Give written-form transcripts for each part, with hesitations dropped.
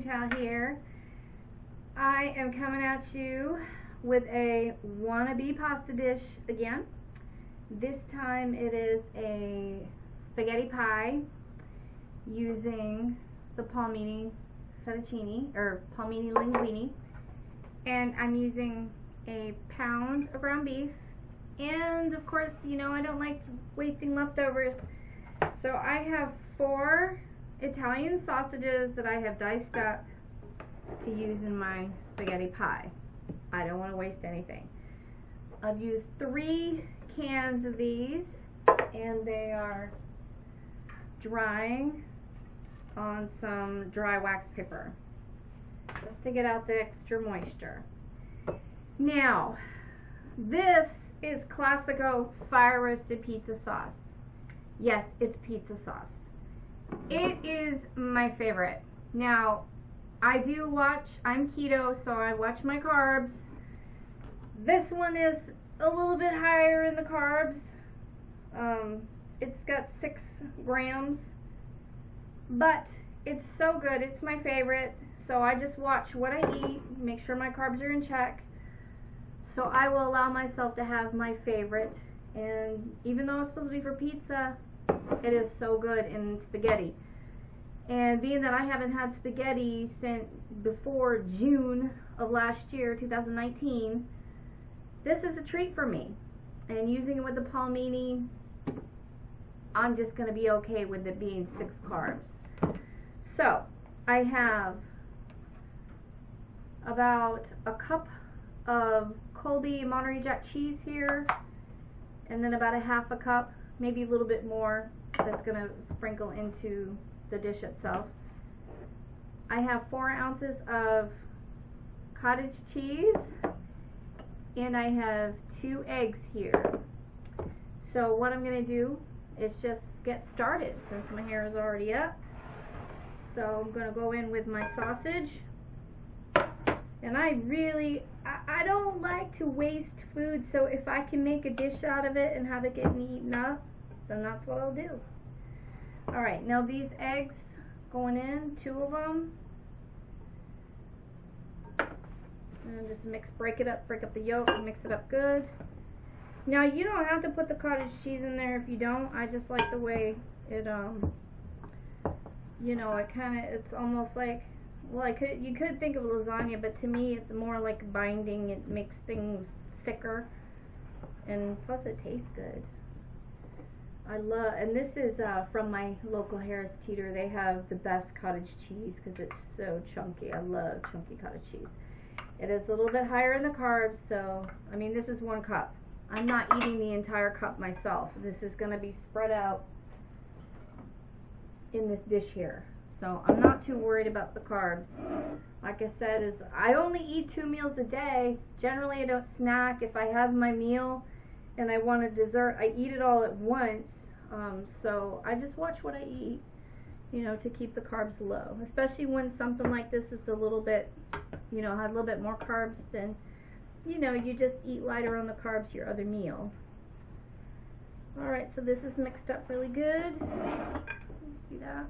Chow here. I am coming at you with a wannabe pasta dish again. This time it is a spaghetti pie using the Palmini fettuccine, or Palmini linguine, and I'm using a pound of ground beef, and of course, you know, I don't like wasting leftovers, so I have 4 Italian sausages that I have diced up to use in my spaghetti pie. I don't want to waste anything. I've used 3 cans of these, and they are drying on some dry wax paper just to get out the extra moisture. Now, this is Classico fire roasted pizza sauce. Yes, it's pizza sauce. It is my favorite. Now, I'm keto, so I watch my carbs. This one is a little bit higher in the carbs. It's got 6 grams, but it's so good. It's my favorite. So I just watch what I eat, make sure my carbs are in check. So I will allow myself to have my favorite. And even though it's supposed to be for pizza, it is so good in spaghetti. And being that I haven't had spaghetti since before June of last year, 2019, this is a treat for me. And using it with the Palmini, I'm just going to be okay with it being 6 carbs. So, I have about a cup of Colby Monterey Jack cheese here, and then about a half a cup, maybe a little bit more, that's going to sprinkle into the dish itself. I have 4 ounces of cottage cheese, and I have 2 eggs here. So what I'm going to do is just get started since my hair is already up. So I'm going to go in with my sausage, and I don't like to waste food, so if I can make a dish out of it and have it getting eaten up, then that's what I'll do. Alright, now these eggs going in, 2 of them, and just break up the yolk and mix it up good. Now you don't have to put the cottage cheese in there if you don't. I just like the way it, you know, it's almost like, well, you could think of lasagna, but to me it's more like binding. It makes things thicker, and plus it tastes good. And this is from my local Harris Teeter. They have the best cottage cheese because it's so chunky. I love chunky cottage cheese. It is a little bit higher in the carbs, so, I mean, this is 1 cup. I'm not eating the entire cup myself. This is going to be spread out in this dish here. So I'm not too worried about the carbs. Like I said, I only eat 2 meals a day. Generally, I don't snack. If I have my meal and I want a dessert, I eat it all at once. So I just watch what I eat, you know, to keep the carbs low. Especially when something like this is a little bit, you know, had a little bit more carbs, then, you know, you just eat lighter on the carbs your other meal. Alright, so this is mixed up really good. You see that?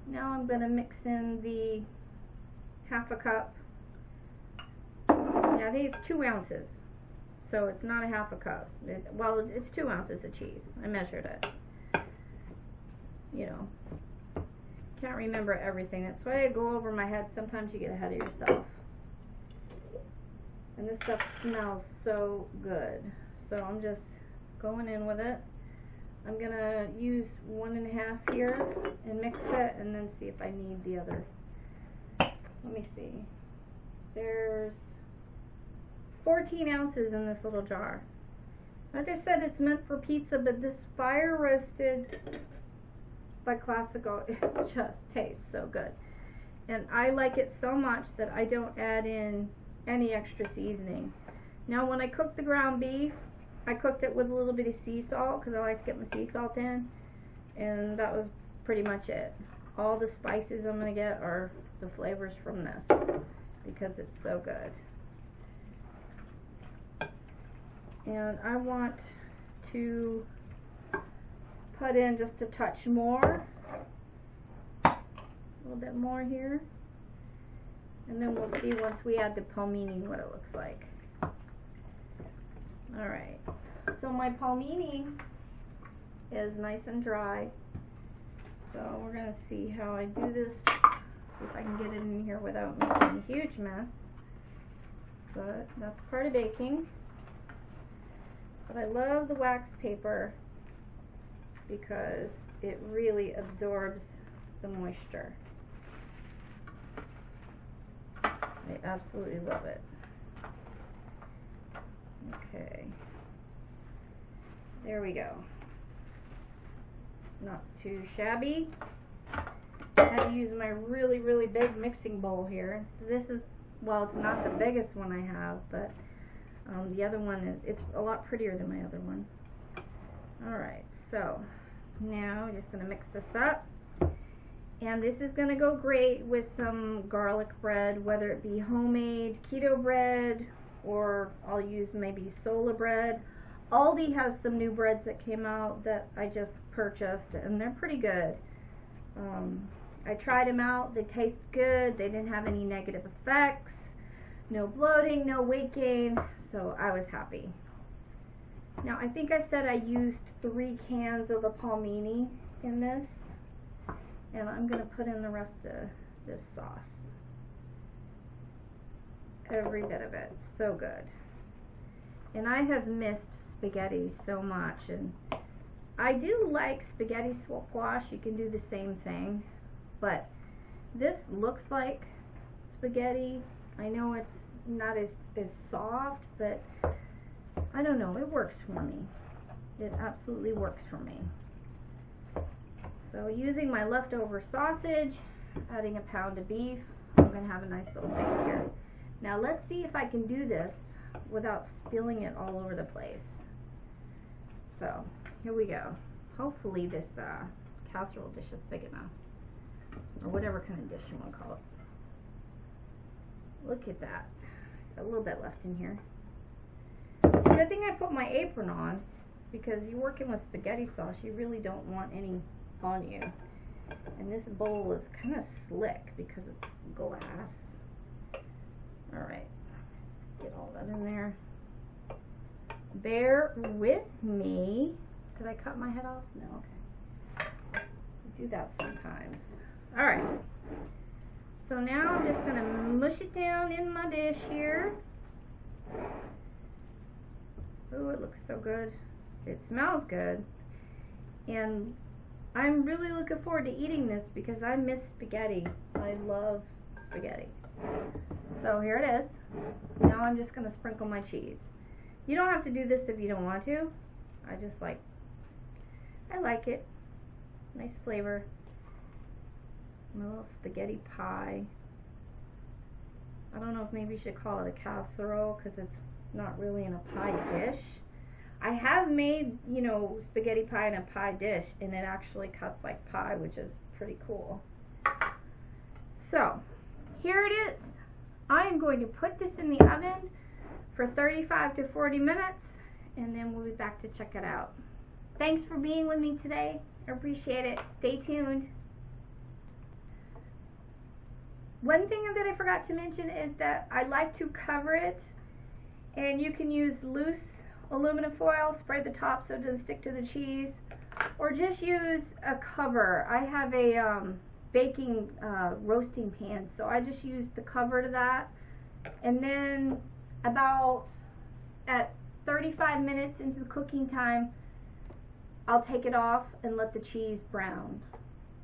Now I'm going to mix in the half a cup. Now I think it's 2 ounces. So it's not a half a cup. Well, it's 2 ounces of cheese. I measured it. You know, can't remember everything. That's why I go over my head. Sometimes you get ahead of yourself. And this stuff smells so good. So I'm just going in with it. I'm going to use 1 1/2 here and mix it, and then see if I need the other. Let me see. There's 14 ounces in this little jar. Like I said, it's meant for pizza, but this fire roasted by Classico, it just tastes so good. And I like it so much that I don't add in any extra seasoning. Now when I cook the ground beef, I cooked it with a little bit of sea salt because I like to get my sea salt in, and that was pretty much it. All the spices I'm going to get are the flavors from this because it's so good. And I want to put in just a touch more little bit more here. And then we'll see once we add the palmini what it looks like. Alright, so my palmini is nice and dry. So we're going to see how I do this. See if I can get it in here without making a huge mess. But that's part of baking. But I love the wax paper because it really absorbs the moisture. I absolutely love it. Okay. There we go. Not too shabby. I had to use my really, really big mixing bowl here. So this is, well, it's not the biggest one I have, but the other one, it's a lot prettier than my other one. Alright, so now I'm just going to mix this up. And this is going to go great with some garlic bread, whether it be homemade keto bread, or I'll use maybe sola bread. Aldi has some new breads that came out that I just purchased, and they're pretty good. I tried them out. They taste good. They didn't have any negative effects. No bloating, no weight gain, so I was happy. Now, I think I said I used 3 cans of the palmini in this, and I'm going to put in the rest of this sauce. Every bit of it. So good. And I have missed spaghetti so much, and I do like spaghetti squash. You can do the same thing, but this looks like spaghetti. I know it's not as soft, but I don't know, it works for me. It absolutely works for me. So using my leftover sausage, adding a pound of beef, I'm going to have a nice little bake here. Now let's see if I can do this without spilling it all over the place. So here we go. Hopefully this casserole dish is big enough, or whatever kind of dish you want to call it. Look at that. Got a little bit left in here. Good thing I put my apron on, because you're working with spaghetti sauce, you really don't want any on you. And this bowl is kind of slick because it's glass. Alright, get all that in there. Bear with me. Did I cut my head off? No, okay. I do that sometimes. Alright. So now I'm just going to mush it down in my dish here. Oh, it looks so good. It smells good. And I'm really looking forward to eating this because I miss spaghetti. I love spaghetti. So here it is. Now I'm just going to sprinkle my cheese. You don't have to do this if you don't want to. I like it. Nice flavor. My little spaghetti pie. I don't know if maybe you should call it a casserole because it's not really in a pie dish. I have made, you know, spaghetti pie in a pie dish, and it actually cuts like pie, which is pretty cool. So, here it is. I am going to put this in the oven for 35 to 40 minutes, and then we'll be back to check it out. Thanks for being with me today. I appreciate it. Stay tuned. One thing that I forgot to mention is that I like to cover it, and you can use loose aluminum foil, spray the top so it doesn't stick to the cheese, or just use a cover. I have a baking roasting pan, so I just use the cover to that, and then about at 35 minutes into the cooking time, I'll take it off and let the cheese brown,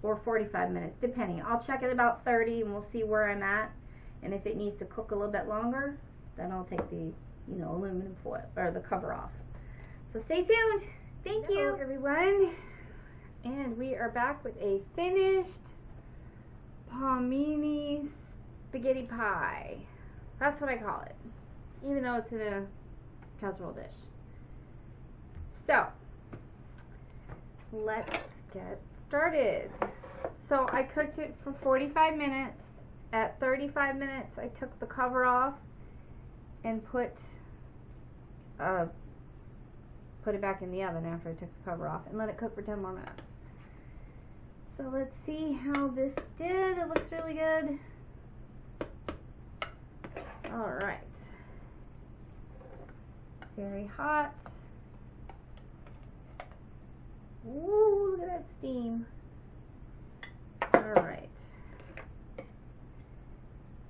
or 45 minutes depending. I'll check it about 30 and we'll see where I'm at, and if it needs to cook a little bit longer, then I'll take the aluminum foil or the cover off. So stay tuned. Thank you. Hello everyone, and we are back with a finished palmini spaghetti pie. That's what I call it, even though it's in a casserole dish. So let's get started. So I cooked it for 45 minutes. At 35 minutes I took the cover off and put it back in the oven after I took the cover off, and let it cook for 10 more minutes. So let's see how this did. It looks really good. All right. Very hot. Ooh, look at that steam. All right.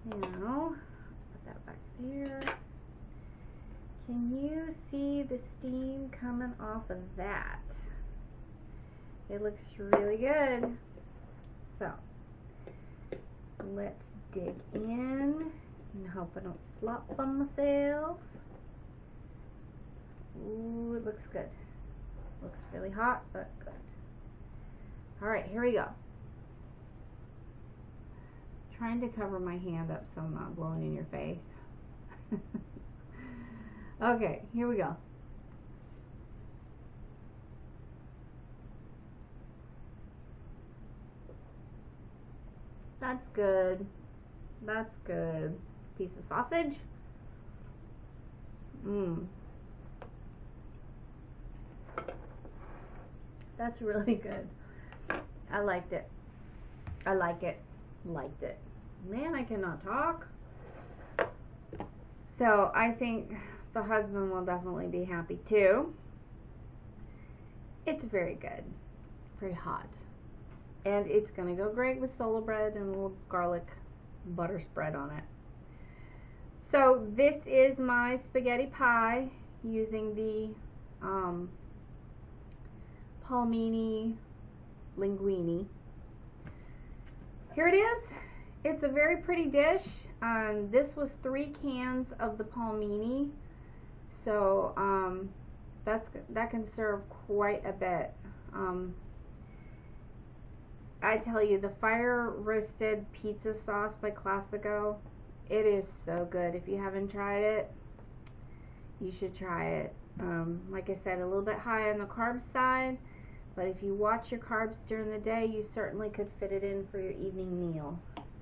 Now, let's put that back there. Can you see the steam coming off of that? It looks really good. So, let's dig in and hope I don't slop on myself. Ooh, it looks good. Looks really hot, but good. All right, here we go. Trying to cover my hand up so I'm not blowing in your face. Okay, here we go. That's good. That's good. Piece of sausage. Mmm. That's really good. I liked it. I like it. Liked it. Man, I cannot talk. So I think the husband will definitely be happy too. It's very good. Very hot. And it's going to go great with solo bread and a little garlic butter spread on it. So this is my spaghetti pie using the Palmini Linguine. Here it is. It's a very pretty dish. This was 3 cans of the Palmini, so that can serve quite a bit. I tell you, the fire roasted pizza sauce by Classico, it is so good. If you haven't tried it, you should try it. Like I said, a little bit high on the carb side, but if you watch your carbs during the day, you certainly could fit it in for your evening meal.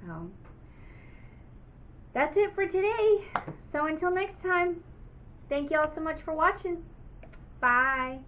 So that's it for today. So until next time, thank you all so much for watching. Bye.